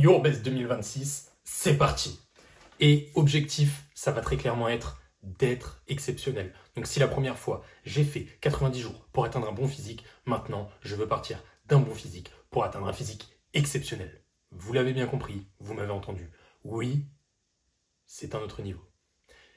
Yourbest 2026, c'est parti. Et objectif, ça va très clairement être d'être exceptionnel. Donc si la première fois, j'ai fait 90 jours pour atteindre un bon physique, maintenant, je veux partir d'un bon physique pour atteindre un physique exceptionnel. Vous l'avez bien compris, vous m'avez entendu. Oui, c'est un autre niveau.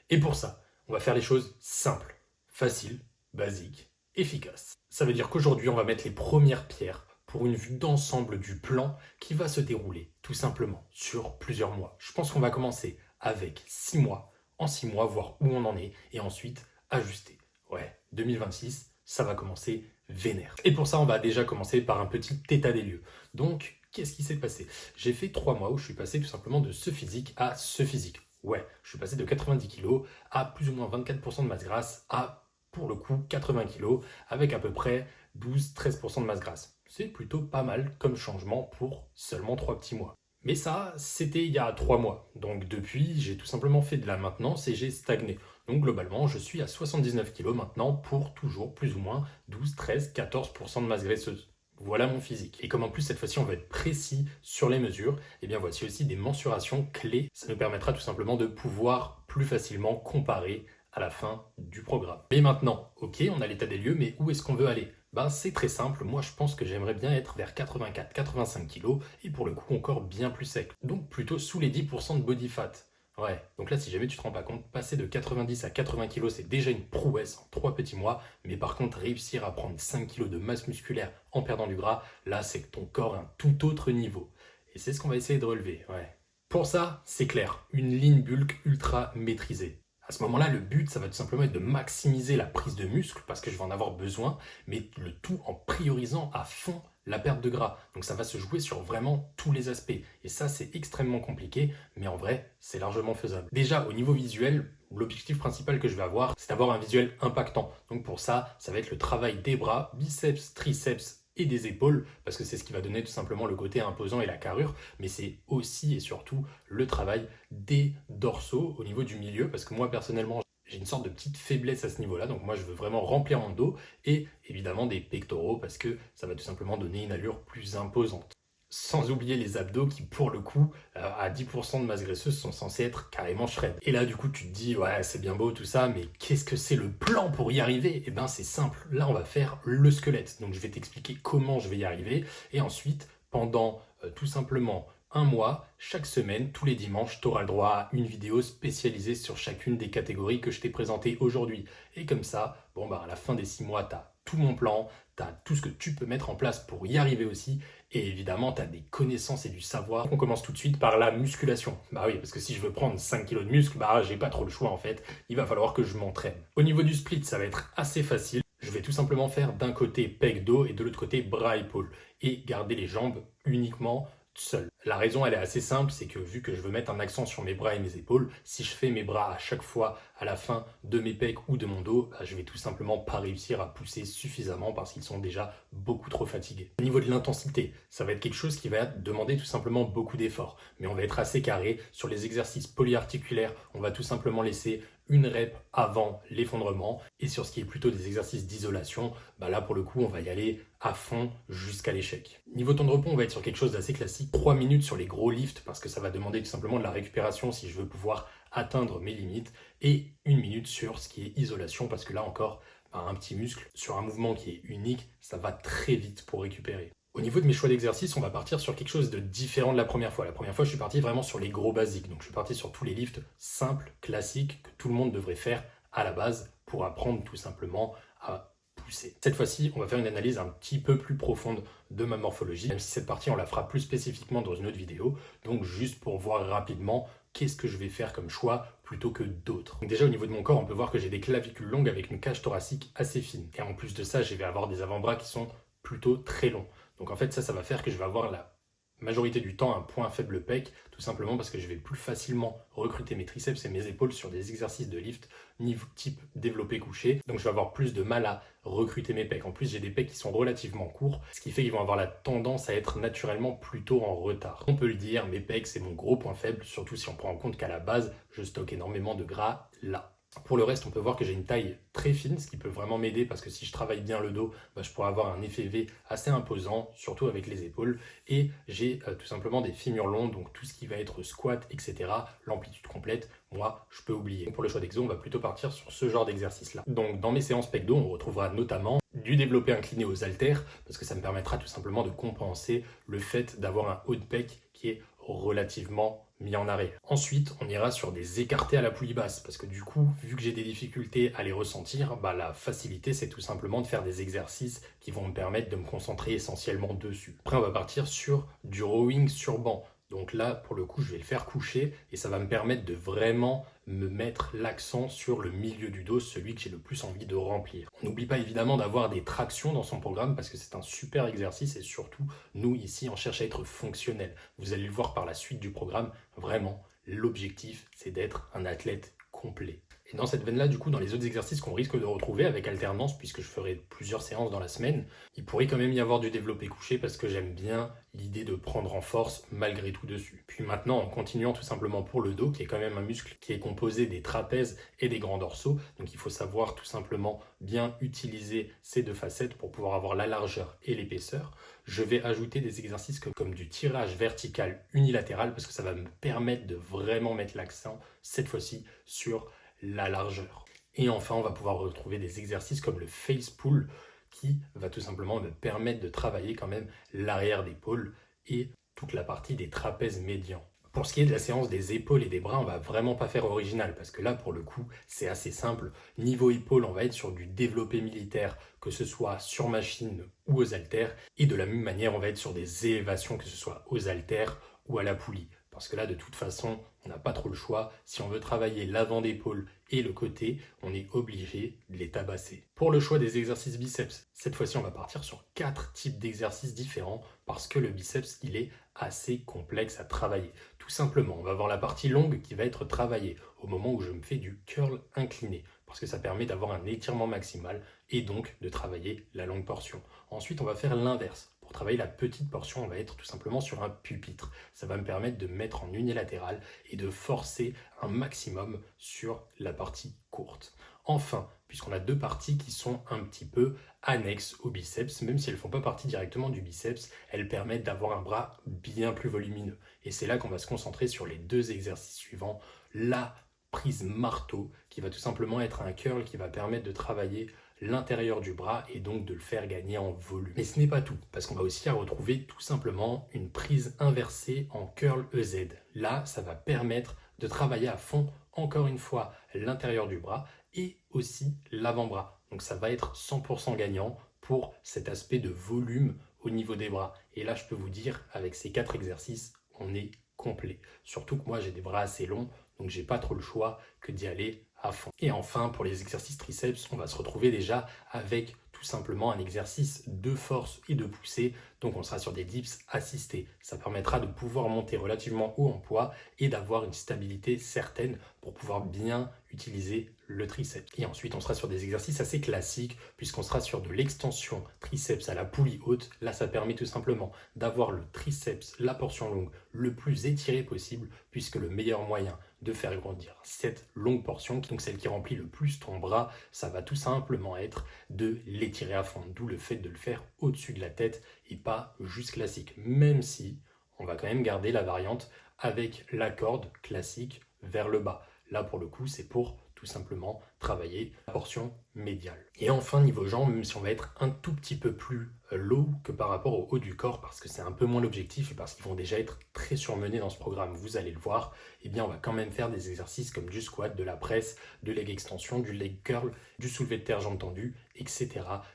Et pour ça, on va faire les choses simples, faciles, basiques, efficaces. Ça veut dire qu'aujourd'hui, on va mettre les premières pierres pour une vue d'ensemble du plan qui va se dérouler tout simplement sur plusieurs mois. Je pense qu'on va commencer avec 6 mois, en 6 mois, voir où on en est, et ensuite ajuster. Ouais, 2026, ça va commencer vénère. Et pour ça, on va déjà commencer par un petit état des lieux. Donc, qu'est-ce qui s'est passé? J'ai fait 3 mois où je suis passé tout simplement de ce physique à ce physique. Ouais, je suis passé de 90 kg à plus ou moins 24% de masse grasse à, pour le coup, 80 kg avec à peu près 12-13% de masse grasse. C'est plutôt pas mal comme changement pour seulement 3 petits mois. Mais ça, c'était il y a 3 mois. Donc depuis, j'ai tout simplement fait de la maintenance et j'ai stagné. Donc globalement, je suis à 79 kg maintenant pour toujours plus ou moins 12, 13, 14% de masse graisseuse. Voilà mon physique. Et comme en plus cette fois-ci on va être précis sur les mesures, et bien voici aussi des mensurations clés. Ça nous permettra tout simplement de pouvoir plus facilement comparer à la fin du programme. Mais maintenant, ok, on a l'état des lieux, mais où est-ce qu'on veut aller? Ben c'est très simple, moi je pense que j'aimerais bien être vers 84-85 kg et pour le coup encore bien plus sec. Donc plutôt sous les 10% de body fat. Ouais, donc là si jamais tu te rends pas compte, passer de 90 à 80 kg c'est déjà une prouesse en 3 petits mois, mais par contre réussir à prendre 5 kg de masse musculaire en perdant du gras, là c'est que ton corps a un tout autre niveau. Et c'est ce qu'on va essayer de relever, ouais. Pour ça, c'est clair, une ligne bulk ultra maîtrisée. À ce moment-là, le but, ça va tout simplement être de maximiser la prise de muscle parce que je vais en avoir besoin, mais le tout en priorisant à fond la perte de gras. Donc ça va se jouer sur vraiment tous les aspects. Et ça, c'est extrêmement compliqué, mais en vrai, c'est largement faisable. Déjà, au niveau visuel, l'objectif principal que je vais avoir, c'est d'avoir un visuel impactant. Donc pour ça, ça va être le travail des bras, biceps, triceps et des épaules, parce que c'est ce qui va donner tout simplement le côté imposant et la carrure, mais c'est aussi et surtout le travail des dorsaux au niveau du milieu, parce que moi personnellement, j'ai une sorte de petite faiblesse à ce niveau-là, donc moi je veux vraiment remplir mon dos, et évidemment des pectoraux, parce que ça va tout simplement donner une allure plus imposante. Sans oublier les abdos qui, pour le coup, à 10% de masse graisseuse, sont censés être carrément shred. Et là, du coup, tu te dis, ouais, c'est bien beau tout ça, mais qu'est-ce que c'est le plan pour y arriver? Eh ben, c'est simple. Là, on va faire le squelette. Donc, je vais t'expliquer comment je vais y arriver. Et ensuite, pendant tout simplement un mois, chaque semaine, tous les dimanches, tu auras le droit à une vidéo spécialisée sur chacune des catégories que je t'ai présentées aujourd'hui. Et comme ça, bon, bah, à la fin des 6 mois, tu as tout mon plan, tu as tout ce que tu peux mettre en place pour y arriver aussi. Et évidemment, tu as des connaissances et du savoir. On commence tout de suite par la musculation. Bah oui, parce que si je veux prendre 5 kilos de muscle, bah j'ai pas trop le choix en fait. Il va falloir que je m'entraîne. Au niveau du split, ça va être assez facile. Je vais tout simplement faire d'un côté pec dos et de l'autre côté bras épaules. Et garder les jambes uniquement seul. La raison, elle est assez simple, c'est que vu que je veux mettre un accent sur mes bras et mes épaules, si je fais mes bras à chaque fois à la fin de mes pecs ou de mon dos, je vais tout simplement pas réussir à pousser suffisamment parce qu'ils sont déjà beaucoup trop fatigués. Au niveau de l'intensité, ça va être quelque chose qui va demander tout simplement beaucoup d'efforts, mais on va être assez carré sur les exercices polyarticulaires, on va tout simplement laisser une rep avant l'effondrement et sur ce qui est plutôt des exercices d'isolation, bah là pour le coup on va y aller à fond jusqu'à l'échec. Niveau temps de repos, on va être sur quelque chose d'assez classique, 3 minutes sur les gros lifts parce que ça va demander tout simplement de la récupération si je veux pouvoir atteindre mes limites et 1 minute sur ce qui est isolation parce que là encore, bah, un petit muscle sur un mouvement qui est unique, ça va très vite pour récupérer. Au niveau de mes choix d'exercice, on va partir sur quelque chose de différent de la première fois. La première fois, je suis parti vraiment sur les gros basiques. Donc, je suis parti sur tous les lifts simples, classiques, que tout le monde devrait faire à la base pour apprendre tout simplement à pousser. Cette fois-ci, on va faire une analyse un petit peu plus profonde de ma morphologie, même si cette partie, on la fera plus spécifiquement dans une autre vidéo. Donc, juste pour voir rapidement qu'est-ce que je vais faire comme choix plutôt que d'autres. Donc déjà au niveau de mon corps, on peut voir que j'ai des clavicules longues avec une cage thoracique assez fine. Et en plus de ça, je vais avoir des avant-bras qui sont plutôt très longs. Donc en fait, ça va faire que je vais avoir la majorité du temps un point faible pec, tout simplement parce que je vais plus facilement recruter mes triceps et mes épaules sur des exercices de lift niveau type développé couché. Donc je vais avoir plus de mal à recruter mes pecs. En plus, j'ai des pecs qui sont relativement courts, ce qui fait qu'ils vont avoir la tendance à être naturellement plutôt en retard. On peut le dire, mes pecs, c'est mon gros point faible, surtout si on prend en compte qu'à la base, je stocke énormément de gras là. Pour le reste, on peut voir que j'ai une taille très fine, ce qui peut vraiment m'aider parce que si je travaille bien le dos, je pourrais avoir un effet V assez imposant, surtout avec les épaules. Et j'ai tout simplement des fémurs longs, donc tout ce qui va être squat, etc., l'amplitude complète, moi, je peux oublier. Donc pour le choix d'exo, on va plutôt partir sur ce genre d'exercice-là. Donc dans mes séances pec dos, on retrouvera notamment du développé incliné aux haltères, parce que ça me permettra tout simplement de compenser le fait d'avoir un haut de pec qui est relativement mis en arrêt. Ensuite, on ira sur des écartés à la poulie basse, parce que du coup, vu que j'ai des difficultés à les ressentir, la facilité, c'est tout simplement de faire des exercices qui vont me permettre de me concentrer essentiellement dessus. Après, on va partir sur du rowing sur banc. Donc là, pour le coup, je vais le faire coucher et ça va me permettre de vraiment me mettre l'accent sur le milieu du dos, celui que j'ai le plus envie de remplir. On n'oublie pas évidemment d'avoir des tractions dans son programme parce que c'est un super exercice et surtout, nous ici, on cherche à être fonctionnel. Vous allez le voir par la suite du programme, vraiment, l'objectif, c'est d'être un athlète complet. Et dans cette veine-là, du coup, dans les autres exercices qu'on risque de retrouver avec alternance, puisque je ferai plusieurs séances dans la semaine, il pourrait quand même y avoir du développé couché parce que j'aime bien l'idée de prendre en force malgré tout dessus. Puis maintenant, en continuant tout simplement pour le dos, qui est quand même un muscle qui est composé des trapèzes et des grands dorsaux, donc il faut savoir tout simplement bien utiliser ces deux facettes pour pouvoir avoir la largeur et l'épaisseur. Je vais ajouter des exercices comme du tirage vertical unilatéral parce que ça va me permettre de vraiment mettre l'accent, cette fois-ci, sur la largeur. Et enfin, on va pouvoir retrouver des exercices comme le face pull qui va tout simplement me permettre de travailler quand même l'arrière d'épaule et toute la partie des trapèzes médians. Pour ce qui est de la séance des épaules et des bras, on va vraiment pas faire original parce que là, pour le coup, c'est assez simple. Niveau épaules, on va être sur du développé militaire, que ce soit sur machine ou aux haltères. Et de la même manière, on va être sur des élévations, que ce soit aux haltères ou à la poulie. Parce que là, de toute façon, on n'a pas trop le choix. Si on veut travailler l'avant d'épaule et le côté, on est obligé de les tabasser. Pour le choix des exercices biceps, cette fois-ci, on va partir sur 4 types d'exercices différents parce que le biceps, il est assez complexe à travailler. Tout simplement, on va avoir la partie longue qui va être travaillée au moment où je me fais du curl incliné parce que ça permet d'avoir un étirement maximal et donc de travailler la longue portion. Ensuite, on va faire l'inverse. Pour travailler la petite portion, on va être tout simplement sur un pupitre. Ça va me permettre de me mettre en unilatéral et de forcer un maximum sur la partie courte. Enfin, puisqu'on a deux parties qui sont un petit peu annexes au biceps, même si elles ne font pas partie directement du biceps, elles permettent d'avoir un bras bien plus volumineux. Et c'est là qu'on va se concentrer sur les deux exercices suivants. La prise marteau, qui va tout simplement être un curl qui va permettre de travailler l'intérieur du bras et donc de le faire gagner en volume. Mais ce n'est pas tout, parce qu'on va aussi retrouver tout simplement une prise inversée en curl EZ. Là, ça va permettre de travailler à fond, encore une fois, l'intérieur du bras et aussi l'avant-bras. Donc ça va être 100% gagnant pour cet aspect de volume au niveau des bras. Et là, je peux vous dire, avec ces 4 exercices, on est complet. Surtout que moi, j'ai des bras assez longs, donc j'ai pas trop le choix que d'y aller à fond. Et enfin, pour les exercices triceps, on va se retrouver déjà avec tout simplement un exercice de force et de poussée. Donc on sera sur des dips assistés. Ça permettra de pouvoir monter relativement haut en poids et d'avoir une stabilité certaine pour pouvoir bien utiliser le triceps. Et ensuite, on sera sur des exercices assez classiques puisqu'on sera sur de l'extension triceps à la poulie haute. Là, ça permet tout simplement d'avoir le triceps, la portion longue, le plus étiré possible puisque le meilleur moyen de faire grandir cette longue portion, donc celle qui remplit le plus ton bras, ça va tout simplement être de l'étirer à fond, d'où le fait de le faire au-dessus de la tête et pas juste classique, même si on va quand même garder la variante avec la corde classique vers le bas. Là pour le coup c'est pour tout simplement travailler la portion médiale. Et enfin niveau jambes, même si on va être un tout petit peu plus low que par rapport au haut du corps parce que c'est un peu moins l'objectif et parce qu'ils vont déjà être très surmenés dans ce programme, vous allez le voir, eh bien on va quand même faire des exercices comme du squat, de la presse, de leg extension, du leg curl, du soulevé de terre jambes tendues, etc.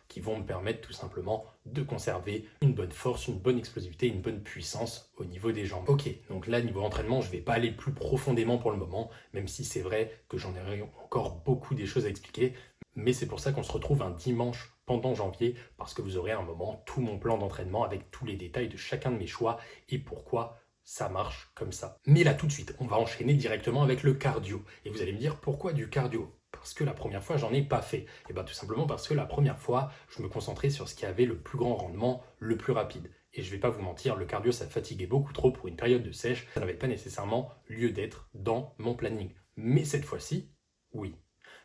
qui vont me permettre tout simplement de conserver une bonne force, une bonne explosivité, une bonne puissance au niveau des jambes. Ok, donc là niveau entraînement, je ne vais pas aller plus profondément pour le moment, même si c'est vrai que j'en ai encore beaucoup des choses à expliquer, mais c'est pour ça qu'on se retrouve un dimanche pendant janvier, parce que vous aurez à un moment tout mon plan d'entraînement avec tous les détails de chacun de mes choix et pourquoi ça marche comme ça. Mais là tout de suite, on va enchaîner directement avec le cardio. Et vous allez me dire pourquoi du cardio ? Parce que la première fois, j'en ai pas fait. Et bien tout simplement parce que la première fois, je me concentrais sur ce qui avait le plus grand rendement, le plus rapide. Et je vais pas vous mentir, le cardio, ça fatiguait beaucoup trop pour une période de sèche. Ça n'avait pas nécessairement lieu d'être dans mon planning. Mais cette fois-ci, oui.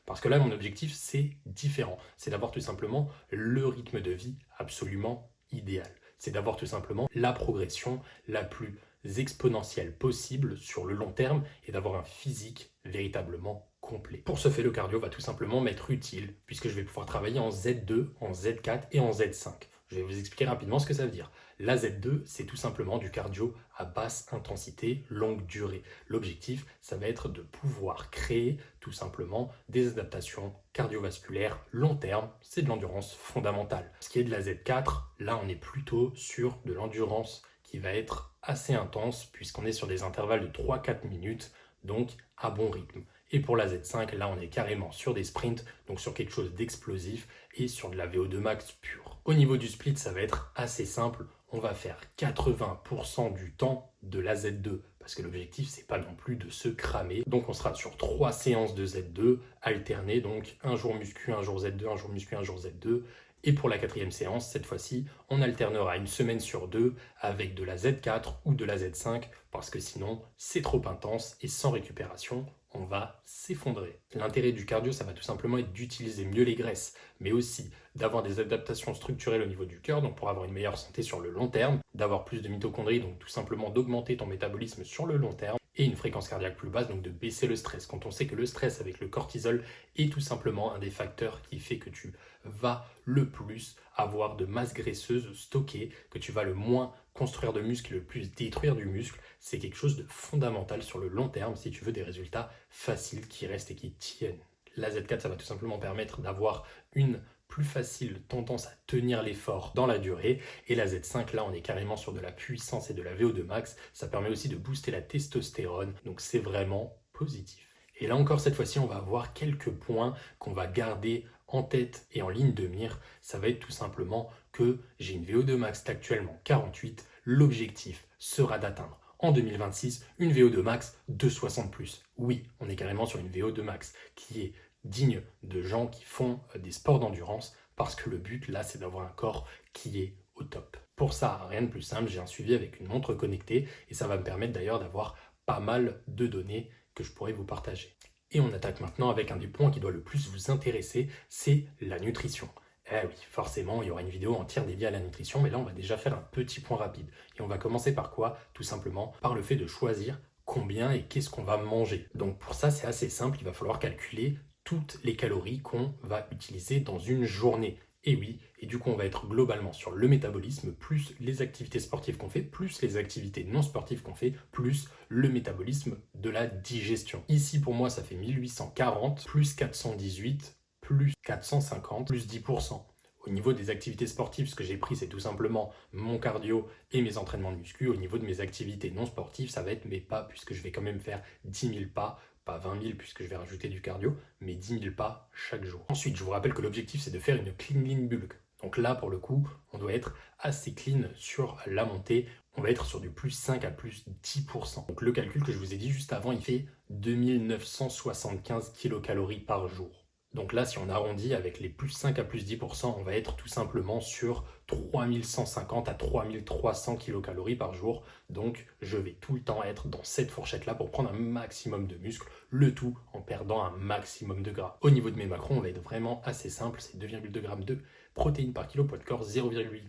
Parce que là, mon objectif, c'est différent. C'est d'avoir tout simplement le rythme de vie absolument idéal. C'est d'avoir tout simplement la progression la plus exponentielle possible sur le long terme et d'avoir un physique véritablement complet. Pour ce fait, le cardio va tout simplement m'être utile puisque je vais pouvoir travailler en Z2, en Z4 et en Z5. Je vais vous expliquer rapidement ce que ça veut dire. La Z2, c'est tout simplement du cardio à basse intensité, longue durée. L'objectif, ça va être de pouvoir créer tout simplement des adaptations cardiovasculaires long terme. C'est de l'endurance fondamentale. Ce qui est de la Z4, là, on est plutôt sur de l'endurance qui va être assez intense puisqu'on est sur des intervalles de 3-4 minutes, donc à bon rythme. Et pour la Z5, là, on est carrément sur des sprints, donc sur quelque chose d'explosif et sur de la VO2 max pure. Au niveau du split, ça va être assez simple. On va faire 80% du temps de la Z2 parce que l'objectif, c'est pas non plus de se cramer. Donc, on sera sur 3 séances de Z2 alternées, donc un jour muscu, un jour Z2, un jour muscu, un jour Z2. Et pour la 4e séance, cette fois-ci, on alternera une semaine sur 2 avec de la Z4 ou de la Z5 parce que sinon, c'est trop intense et sans récupération, on va s'effondrer. L'intérêt du cardio, ça va tout simplement être d'utiliser mieux les graisses, mais aussi d'avoir des adaptations structurelles au niveau du cœur, donc pour avoir une meilleure santé sur le long terme, d'avoir plus de mitochondries, donc tout simplement d'augmenter ton métabolisme sur le long terme, et une fréquence cardiaque plus basse, donc de baisser le stress. Quand on sait que le stress avec le cortisol est tout simplement un des facteurs qui fait que tu vas le plus avoir de masse graisseuse stockée, que tu vas le moins construire de muscle et le plus détruire du muscle, c'est quelque chose de fondamental sur le long terme si tu veux des résultats faciles qui restent et qui tiennent. La Z4, ça va tout simplement permettre d'avoir une plus facile tendance à tenir l'effort dans la durée. Et la Z5, là, on est carrément sur de la puissance et de la VO2 max. Ça permet aussi de booster la testostérone. Donc, c'est vraiment positif. Et là encore, cette fois-ci, on va avoir quelques points qu'on va garder en tête et en ligne de mire. Ça va être tout simplement que j'ai une VO2 max actuellement 48. L'objectif sera d'atteindre en 2026 une VO2 max de 60+. Oui, on est carrément sur une VO2 max qui est digne de gens qui font des sports d'endurance parce que le but là c'est d'avoir un corps qui est au top. Pour ça, rien de plus simple, j'ai un suivi avec une montre connectée et ça va me permettre d'ailleurs d'avoir pas mal de données que je pourrais vous partager. Et on attaque maintenant avec un des points qui doit le plus vous intéresser, c'est la nutrition. Eh oui, forcément, il y aura une vidéo entière dédiée à la nutrition, mais là on va déjà faire un petit point rapide. Et on va commencer par quoi? Tout simplement par le fait de choisir combien et qu'est-ce qu'on va manger. Donc pour ça, c'est assez simple, il va falloir calculer toutes les calories qu'on va utiliser dans une journée. Et oui, et du coup on va être globalement sur le métabolisme, plus les activités sportives qu'on fait, plus les activités non sportives qu'on fait, plus le métabolisme de la digestion. Ici pour moi ça fait 1840, plus 418, plus 450, plus 10%. Au niveau des activités sportives, ce que j'ai pris, c'est tout simplement mon cardio et mes entraînements de muscu. Au niveau de mes activités non sportives, ça va être mes pas, puisque je vais quand même faire 10 000 pas, pas 20 000 puisque je vais rajouter du cardio, mais 10 000 pas chaque jour. Ensuite, je vous rappelle que l'objectif, c'est de faire une clean lean bulk. Donc là, pour le coup, on doit être assez clean sur la montée. On va être sur du plus 5 à plus 10%. Donc le calcul que je vous ai dit juste avant, il fait 2975 kilocalories par jour. Donc là, si on arrondit avec les plus 5 à plus 10%, on va être tout simplement sur 3150 à 3300 kilocalories par jour. Donc je vais tout le temps être dans cette fourchette-là pour prendre un maximum de muscle, le tout en perdant un maximum de gras. Au niveau de mes macros, on va être vraiment assez simple, c'est 2,2 g de protéines par kilo poids de corps, 0,8 g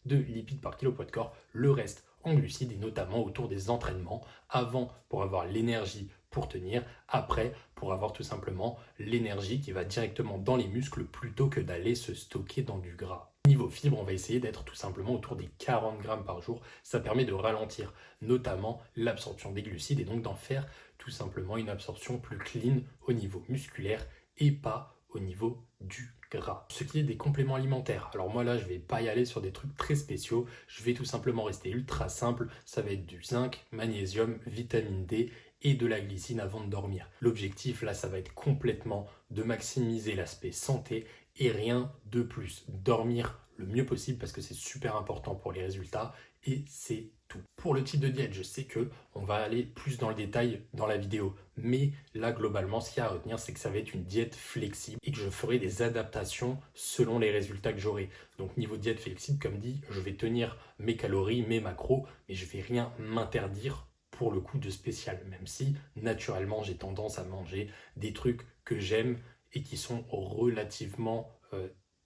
de lipides par kilo poids de corps, le reste en glucides et notamment autour des entraînements, avant pour avoir l'énergie pour tenir, après pour avoir tout simplement l'énergie qui va directement dans les muscles plutôt que d'aller se stocker dans du gras. Niveau fibres, on va essayer d'être tout simplement autour des 40 grammes par jour. Ça permet de ralentir notamment l'absorption des glucides et donc d'en faire tout simplement une absorption plus clean au niveau musculaire et pas au niveau du gras. Ce qui est des compléments alimentaires. Alors moi là, je vais pas y aller sur des trucs très spéciaux. Je vais tout simplement rester ultra simple. Ça va être du zinc, magnésium, vitamine D et de la glycine avant de dormir. L'objectif là, ça va être complètement de maximiser l'aspect santé et rien de plus. Dormir le mieux possible parce que c'est super important pour les résultats et c'est tout. Pour le type de diète, je sais que on va aller plus dans le détail dans la vidéo, mais là globalement, ce qu'il y a à retenir, c'est que ça va être une diète flexible et que je ferai des adaptations selon les résultats que j'aurai. Donc niveau diète flexible, comme dit, je vais tenir mes calories, mes macros, mais je vais rien m'interdire pour le coup de spécial, même si naturellement j'ai tendance à manger des trucs que j'aime et qui sont relativement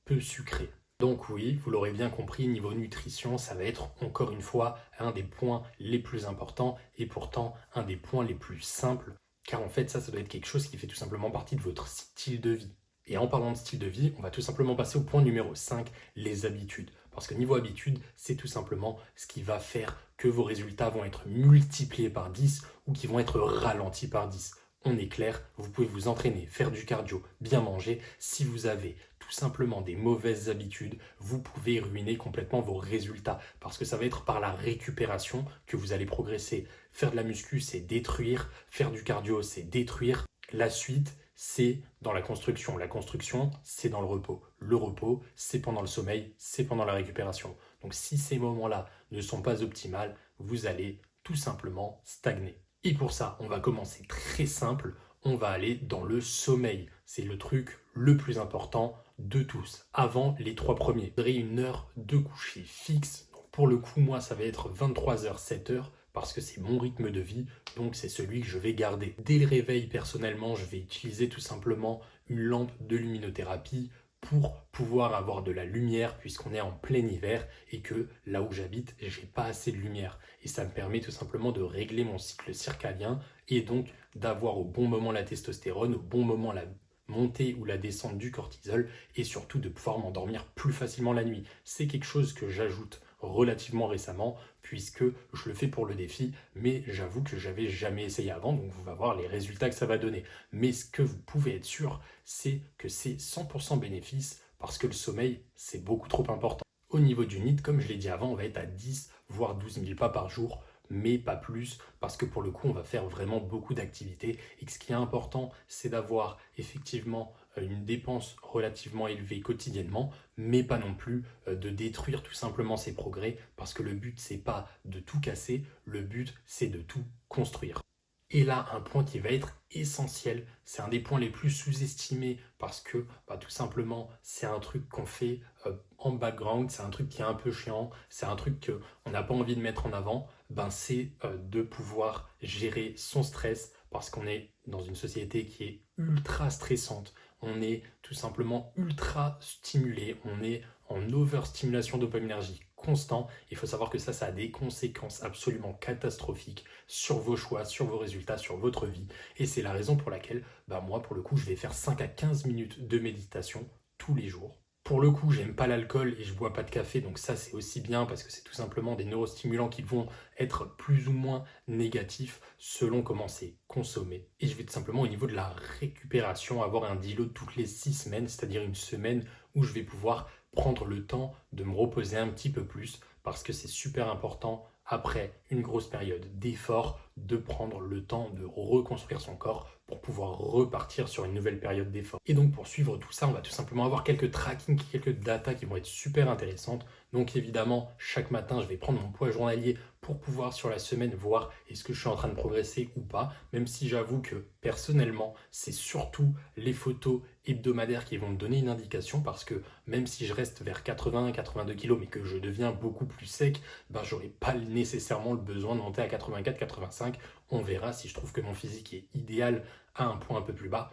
peu sucrés. Donc oui, vous l'aurez bien compris, niveau nutrition, ça va être encore une fois un des points les plus importants et pourtant un des points les plus simples, car en fait ça doit être quelque chose qui fait tout simplement partie de votre style de vie. Et en parlant de style de vie, on va tout simplement passer au point numéro 5, les habitudes. Parce que niveau habitude, c'est tout simplement ce qui va faire que vos résultats vont être multipliés par 10 ou qui vont être ralentis par 10. On est clair, vous pouvez vous entraîner, faire du cardio, bien manger. Si vous avez tout simplement des mauvaises habitudes, vous pouvez ruiner complètement vos résultats. Parce que ça va être par la récupération que vous allez progresser. Faire de la muscu, c'est détruire. Faire du cardio, c'est détruire. La suite, c'est dans la construction. La construction, c'est dans le repos. Le repos, c'est pendant le sommeil, c'est pendant la récupération. Donc si ces moments-là ne sont pas optimales, vous allez tout simplement stagner. Et pour ça, on va commencer très simple. On va aller dans le sommeil. C'est le truc le plus important de tous. Avant les 3 premiers, vous aurez une heure de coucher fixe. Donc pour le coup, moi, ça va être 23h, 7h parce que c'est mon rythme de vie, donc c'est celui que je vais garder. Dès le réveil, personnellement, je vais utiliser tout simplement une lampe de luminothérapie pour pouvoir avoir de la lumière puisqu'on est en plein hiver et que là où j'habite, j'ai pas assez de lumière. Et ça me permet tout simplement de régler mon cycle circadien et donc d'avoir au bon moment la testostérone, au bon moment la montée ou la descente du cortisol et surtout de pouvoir m'endormir plus facilement la nuit. C'est quelque chose que j'ajoute relativement récemment puisque je le fais pour le défi, mais j'avoue que j'avais jamais essayé avant, donc vous allez voir les résultats que ça va donner. Mais ce que vous pouvez être sûr, c'est que c'est 100% bénéfice parce que le sommeil, c'est beaucoup trop important. Au niveau du NEAT, comme je l'ai dit avant, on va être à 10 voire 12 000 pas par jour, mais pas plus, parce que pour le coup, on va faire vraiment beaucoup d'activités. Et ce qui est important, c'est d'avoir effectivement une dépense relativement élevée quotidiennement, mais pas non plus de détruire tout simplement ses progrès, parce que le but, c'est pas de tout casser, le but, c'est de tout construire. Et là, un point qui va être essentiel, c'est un des points les plus sous-estimés parce que tout simplement, c'est un truc qu'on fait en background, c'est un truc qui est un peu chiant, c'est un truc qu'on n'a pas envie de mettre en avant, c'est de pouvoir gérer son stress parce qu'on est dans une société qui est ultra stressante, on est tout simplement ultra stimulé, on est en overstimulation dopaminergique constant. Il faut savoir que ça a des conséquences absolument catastrophiques sur vos choix, sur vos résultats, sur votre vie. Et c'est la raison pour laquelle, moi, pour le coup, je vais faire 5 à 15 minutes de méditation tous les jours. Pour le coup, j'aime pas l'alcool et je bois pas de café, donc ça c'est aussi bien parce que c'est tout simplement des neurostimulants qui vont être plus ou moins négatifs selon comment c'est consommé. Et je vais tout simplement au niveau de la récupération avoir un deload toutes les 6 semaines, c'est-à-dire une semaine où je vais pouvoir prendre le temps de me reposer un petit peu plus parce que c'est super important après une grosse période d'effort de prendre le temps de reconstruire son corps pour pouvoir repartir sur une nouvelle période d'effort. Et donc pour suivre tout ça, on va tout simplement avoir quelques tracking, quelques datas qui vont être super intéressantes. Donc évidemment, chaque matin, je vais prendre mon poids journalier pour pouvoir sur la semaine voir est-ce que je suis en train de progresser ou pas, même si j'avoue que personnellement, c'est surtout les photos hebdomadaires qui vont me donner une indication parce que même si je reste vers 80-82 kg mais que je deviens beaucoup plus sec, j'aurai pas nécessairement le besoin de monter à 84-85. On verra si je trouve que mon physique est idéal à un point un peu plus bas.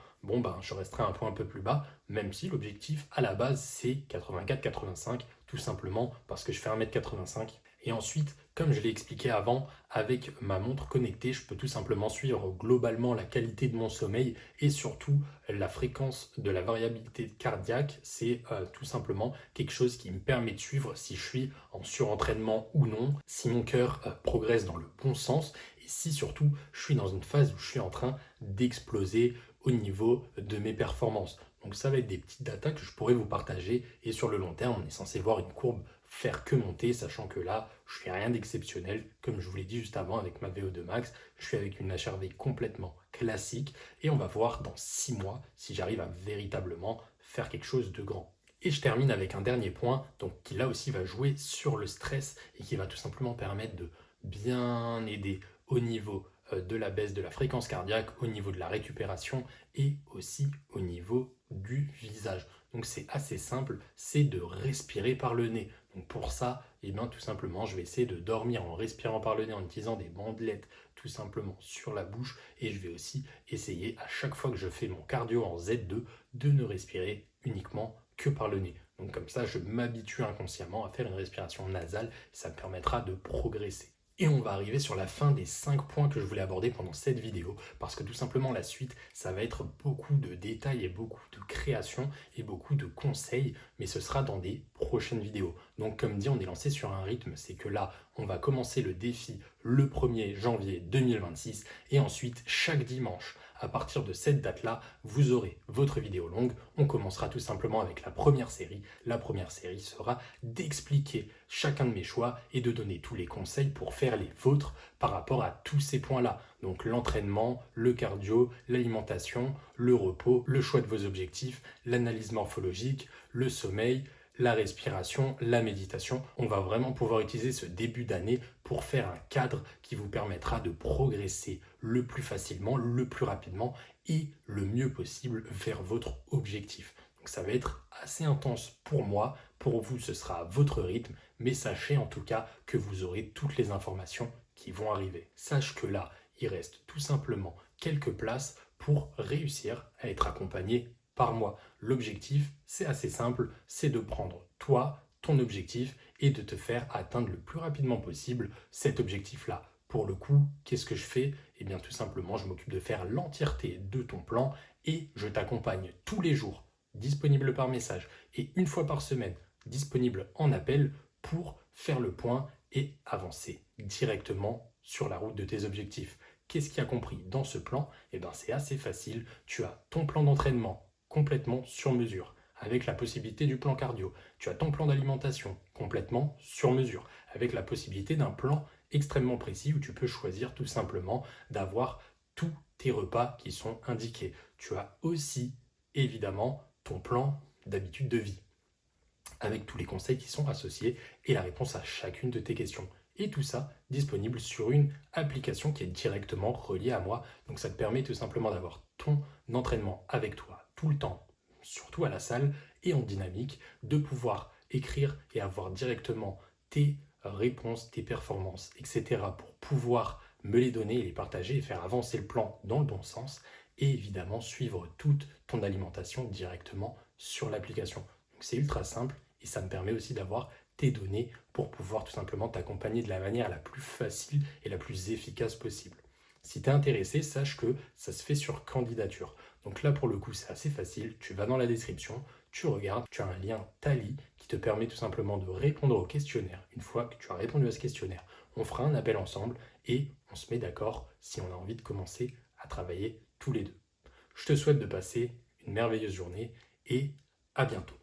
Je resterai à un point un peu plus bas, même si l'objectif à la base c'est 84-85, tout simplement parce que je fais 1m85. Et ensuite, comme je l'ai expliqué avant, avec ma montre connectée, je peux tout simplement suivre globalement la qualité de mon sommeil et surtout la fréquence de la variabilité cardiaque. C'est tout simplement quelque chose qui me permet de suivre si je suis en surentraînement ou non, si mon cœur progresse dans le bon sens et si surtout je suis dans une phase où je suis en train d'exploser au niveau de mes performances. Donc ça va être des petites datas que je pourrais vous partager et sur le long terme, on est censé voir une courbe faire que monter, sachant que là, je fais rien d'exceptionnel. Comme je vous l'ai dit juste avant avec ma VO2 max, je suis avec une HRV complètement classique et on va voir dans 6 mois si j'arrive à véritablement faire quelque chose de grand. Et je termine avec un dernier point, donc qui là aussi va jouer sur le stress et qui va tout simplement permettre de bien aider au niveau de la baisse de la fréquence cardiaque, au niveau de la récupération et aussi au niveau du visage. Donc c'est assez simple, c'est de respirer par le nez. Donc pour ça, tout simplement, je vais essayer de dormir en respirant par le nez, en utilisant des bandelettes tout simplement sur la bouche. Et je vais aussi essayer à chaque fois que je fais mon cardio en Z2 de ne respirer uniquement que par le nez. Donc comme ça, je m'habitue inconsciemment à faire une respiration nasale et ça me permettra de progresser. Et on va arriver sur la fin des 5 points que je voulais aborder pendant cette vidéo, parce que tout simplement la suite, ça va être beaucoup de détails et beaucoup de créations et beaucoup de conseils, mais ce sera dans des prochaines vidéos. Donc comme dit, on est lancé sur un rythme, c'est que là, on va commencer le défi le 1er janvier 2026, et ensuite, chaque dimanche, à partir de cette date-là, vous aurez votre vidéo longue. On commencera tout simplement avec la première série. La première série sera d'expliquer chacun de mes choix et de donner tous les conseils pour faire les vôtres par rapport à tous ces points-là. Donc l'entraînement, le cardio, l'alimentation, le repos, le choix de vos objectifs, l'analyse morphologique, le sommeil, la respiration, la méditation. On va vraiment pouvoir utiliser ce début d'année pour faire un cadre qui vous permettra de progresser le plus facilement, le plus rapidement et le mieux possible vers votre objectif. Donc ça va être assez intense pour moi, pour vous ce sera à votre rythme, mais sachez en tout cas que vous aurez toutes les informations qui vont arriver. Sache que là, il reste tout simplement quelques places pour réussir à être accompagné par mois. L'objectif, c'est assez simple, c'est de prendre toi, ton objectif et de te faire atteindre le plus rapidement possible cet objectif-là. Pour le coup, qu'est-ce que je fais? Eh bien tout simplement, je m'occupe de faire l'entièreté de ton plan et je t'accompagne tous les jours, disponible par message et une fois par semaine, disponible en appel pour faire le point et avancer directement sur la route de tes objectifs. Qu'est-ce qu'il y a compris dans ce plan? Eh bien c'est assez facile, tu as ton plan d'entraînement complètement sur mesure, avec la possibilité du plan cardio. Tu as ton plan d'alimentation complètement sur mesure, avec la possibilité d'un plan extrêmement précis où tu peux choisir tout simplement d'avoir tous tes repas qui sont indiqués. Tu as aussi évidemment ton plan d'habitude de vie, avec tous les conseils qui sont associés et la réponse à chacune de tes questions. Et tout ça disponible sur une application qui est directement reliée à moi. Donc ça te permet tout simplement d'avoir ton entraînement avec toi tout le temps, surtout à la salle et en dynamique, de pouvoir écrire et avoir directement tes réponses, tes performances, etc. pour pouvoir me les donner et les partager et faire avancer le plan dans le bon sens et évidemment suivre toute ton alimentation directement sur l'application. Donc c'est ultra simple et ça me permet aussi d'avoir tes données pour pouvoir tout simplement t'accompagner de la manière la plus facile et la plus efficace possible. Si tu es intéressé, sache que ça se fait sur candidature. Donc là, pour le coup, c'est assez facile. Tu vas dans la description, tu regardes, tu as un lien Tally qui te permet tout simplement de répondre au questionnaire. Une fois que tu as répondu à ce questionnaire, on fera un appel ensemble et on se met d'accord si on a envie de commencer à travailler tous les deux. Je te souhaite de passer une merveilleuse journée et à bientôt.